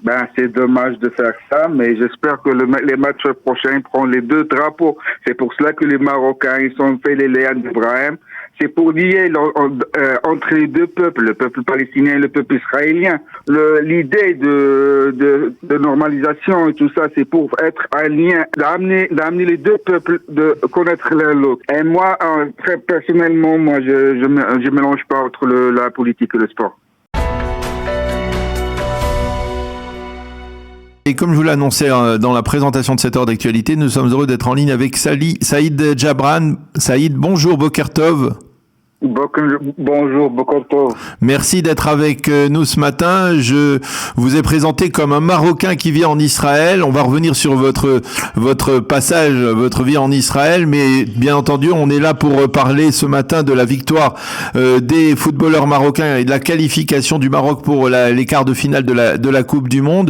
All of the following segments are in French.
Ben, c'est dommage de faire ça, mais j'espère que les matchs prochains prennent les deux drapeaux. C'est pour cela que les Marocains, ils ont fait les Léa d'Ibrahim. C'est pour lier entre les deux peuples, le peuple palestinien et le peuple israélien. L'idée de normalisation et tout ça, c'est pour être un lien, d'amener les deux peuples, de connaître l'un l'autre. Et moi, très personnellement, je mélange pas entre la politique et le sport. Et comme je vous l'annonçais dans la présentation de cette heure d'actualité, nous sommes heureux d'être en ligne avec Saïd Jabran. Saïd, bonjour, Boker Tov. Bonjour, Boker Tov. Merci d'être avec nous ce matin. Je vous ai présenté comme un Marocain qui vit en Israël. On va revenir sur votre passage, votre vie en Israël, mais bien entendu, on est là pour parler ce matin de la victoire des footballeurs marocains et de la qualification du Maroc pour les quarts de finale de la Coupe du Monde.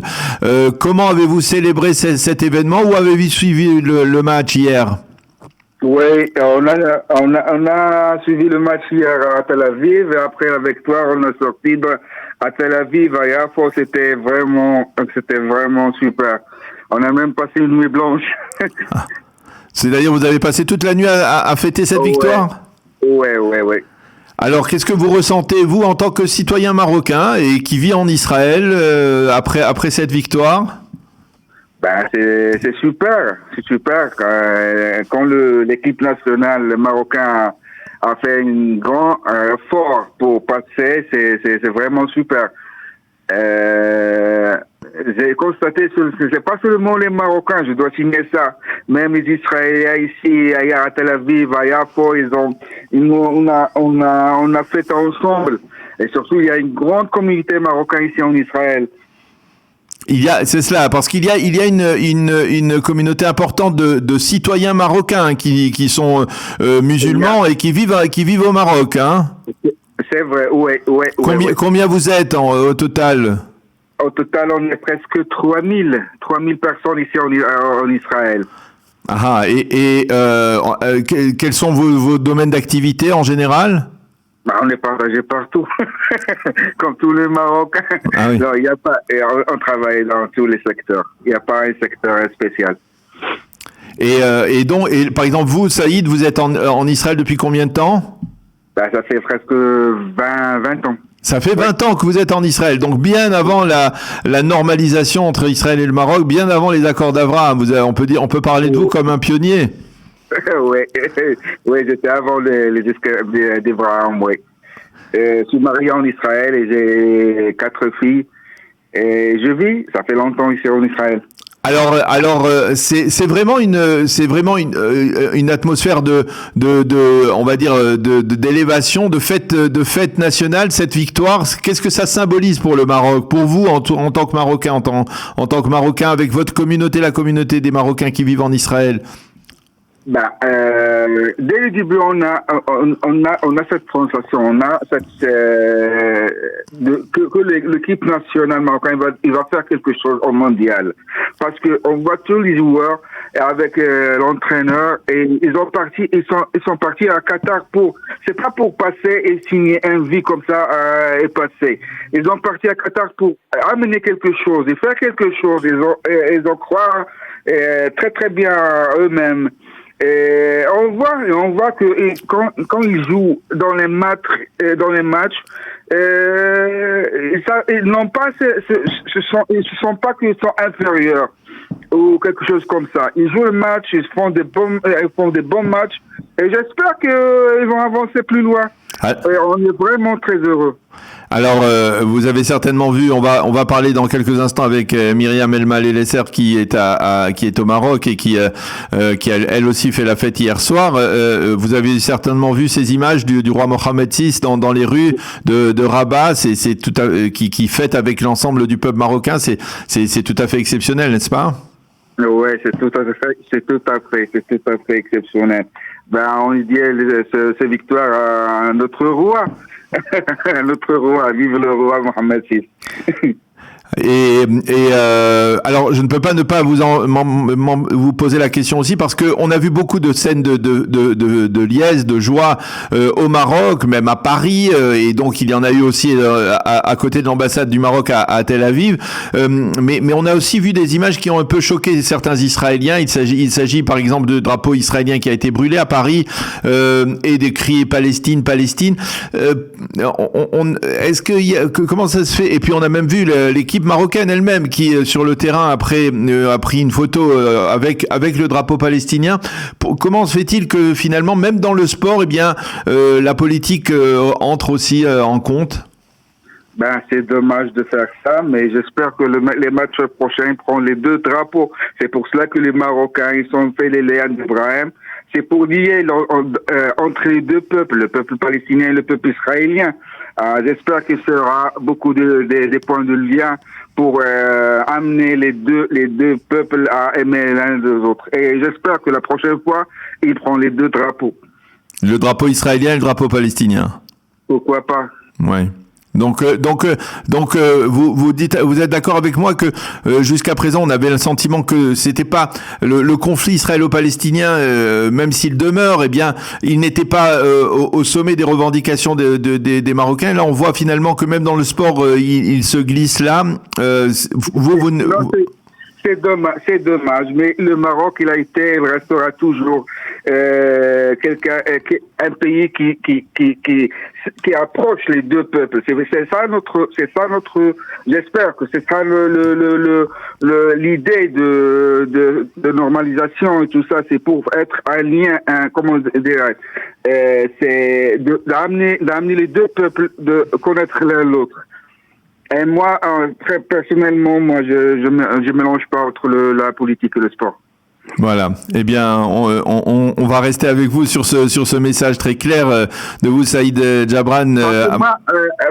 Comment avez-vous célébré cet événement ou avez-vous suivi le match hier? Oui, on a suivi le match hier à Tel Aviv et après la victoire, on est sorti à Tel Aviv, à Yafo, c'était vraiment super. On a même passé une nuit blanche. C'est-à-dire, vous avez passé toute la nuit à fêter cette victoire? Oui. Alors, qu'est-ce que vous ressentez, vous, en tant que citoyen marocain et qui vit en Israël après cette victoire? Ben, c'est super. Quand l'équipe nationale marocaine a fait un grand effort pour passer, c'est vraiment super. J'ai constaté, c'est pas seulement les Marocains, je dois signer ça. Même les Israéliens ici, à Tel Aviv, à Yafo, on a fait ensemble. Et surtout, il y a une grande communauté marocaine ici en Israël. C'est cela, parce qu'il y a une communauté importante de citoyens marocains qui sont musulmans et qui vivent au Maroc, hein. C'est vrai, oui. Combien vous êtes au total? Au total, on est presque 3000 personnes ici en Israël. Ah, et quels sont vos domaines d'activité en général? On est partagé partout, comme tous les Marocains. Ah oui. Non, il y a pas. On travaille dans tous les secteurs. Il n'y a pas un secteur spécial. Et donc, par exemple, vous, Saïd, vous êtes en Israël depuis combien de temps? Ça fait presque 20 ans. Ça fait 20 ans que vous êtes en Israël, donc bien avant la normalisation entre Israël et le Maroc, bien avant les accords d'Abraham. On peut parler de vous comme un pionnier. Oui, j'étais avant les d'Abraham, oui. Je suis marié en Israël et j'ai 4 filles. Et je vis, ça fait longtemps ici en Israël. Alors, c'est vraiment une atmosphère on va dire, d'élévation, de fête nationale, cette victoire. Qu'est-ce que ça symbolise pour le Maroc, pour vous en tant que Marocain, en tant que Marocain, avec votre communauté, la communauté des Marocains qui vivent en Israël? Dès le début, on a cette sensation, on a que l'équipe nationale marocaine il va faire quelque chose au mondial, parce que on voit tous les joueurs avec l'entraîneur et ils sont partis à Qatar c'est pas pour passer et signer un vie comme ça et passer. Ils sont partis à Qatar pour amener quelque chose et faire quelque chose. Ils ont croire très très bien à eux-mêmes. Et on voit que quand ils jouent dans les matchs, ils n'ont pas ils se sont pas qu'ils sont inférieurs ou quelque chose comme ça. Ils jouent le match, ils font des bons matchs et j'espère qu'ils vont avancer plus loin. Et on est vraiment très heureux. Alors, vous avez certainement vu, on va parler dans quelques instants avec Myriam El-Malé-Lesser qui est au Maroc et qui elle aussi fait la fête hier soir. Vous avez certainement vu ces images du roi Mohammed VI dans les rues de Rabat. C'est tout qui fête avec l'ensemble du peuple marocain. C'est tout à fait exceptionnel, n'est-ce pas? Oui, c'est tout à fait exceptionnel. On dit cette victoire à notre roi. Notre roi, vive le roi Mohammed VI. Alors, je ne peux pas ne pas vous poser la question aussi parce que on a vu beaucoup de scènes de liesse, de joie au Maroc, même à Paris, et donc il y en a eu aussi à côté de l'ambassade du Maroc à Tel Aviv. Mais on a aussi vu des images qui ont un peu choqué certains Israéliens. Il s'agit par exemple de drapeaux israéliens qui a été brûlé à Paris et des cris Palestine, Palestine. Est-ce que comment ça se fait? Et puis on a même vu l'équipe marocaine elle-même qui sur le terrain après a pris une photo avec le drapeau palestinien. Comment se fait-il que finalement même dans le sport eh bien la politique entre aussi en compte? Ben, c'est dommage de faire ça, mais j'espère que les matchs prochains prennent les deux drapeaux. C'est pour cela que les Marocains, ils ont fait les Léane d'Ibrahim. C'est pour lier entre les deux peuples, le peuple palestinien et le peuple israélien. J'espère qu'il y aura beaucoup des points de lien pour amener les deux peuples à aimer l'un des autres. Et j'espère que la prochaine fois, ils prennent les deux drapeaux. Le drapeau israélien et le drapeau palestinien. Pourquoi pas? Ouais. Donc, vous dites, vous êtes d'accord avec moi que jusqu'à présent, on avait le sentiment que c'était pas le conflit israélo-palestinien, même s'il demeure, eh bien, il n'était pas au sommet des revendications des Marocains. Là, on voit finalement que même dans le sport, il se glisse là. C'est dommage, mais le Maroc, il restera toujours un pays qui approche les deux peuples. C'est ça notre, j'espère que c'est ça l'idée de normalisation et tout ça, c'est pour être un lien, comment dire, c'est d'amener les deux peuples de connaître l'un l'autre. Et moi, très personnellement, je mélange pas entre la politique et le sport. Voilà. Eh bien, on va rester avec vous sur ce message très clair de vous, Saïd Jabran.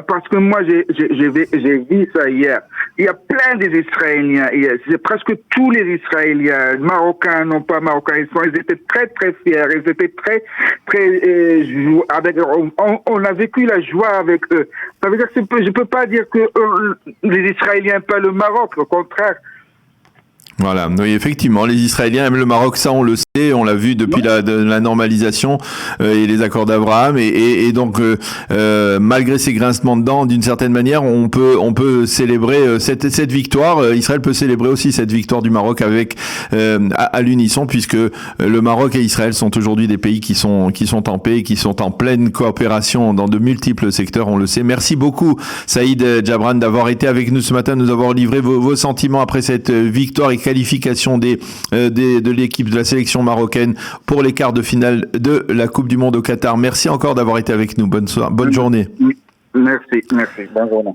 Parce que moi, j'ai vu ça hier. Il y a plein des Israéliens. C'est presque tous les Israéliens, marocains, non pas marocains. Ils étaient très très fiers. Ils étaient très on a vécu la joie avec eux. Ça veut dire que je peux pas dire que les Israéliens pas le Maroc. Au contraire. Voilà, oui, effectivement, les Israéliens aiment le Maroc, ça on le sait, on l'a vu depuis la normalisation et les accords d'Abraham, et donc malgré ces grincements de dents, d'une certaine manière, on peut célébrer cette victoire. Israël peut célébrer aussi cette victoire du Maroc avec à l'unisson, puisque le Maroc et Israël sont aujourd'hui des pays qui sont en paix, qui sont en pleine coopération dans de multiples secteurs, on le sait. Merci beaucoup, Saïd Jabran, d'avoir été avec nous ce matin, de nous avoir livré vos sentiments après cette victoire et qualification de l'équipe de la sélection marocaine pour les quarts de finale de la Coupe du Monde au Qatar. Merci encore d'avoir été avec nous. Bonne journée. Merci. Bonne journée.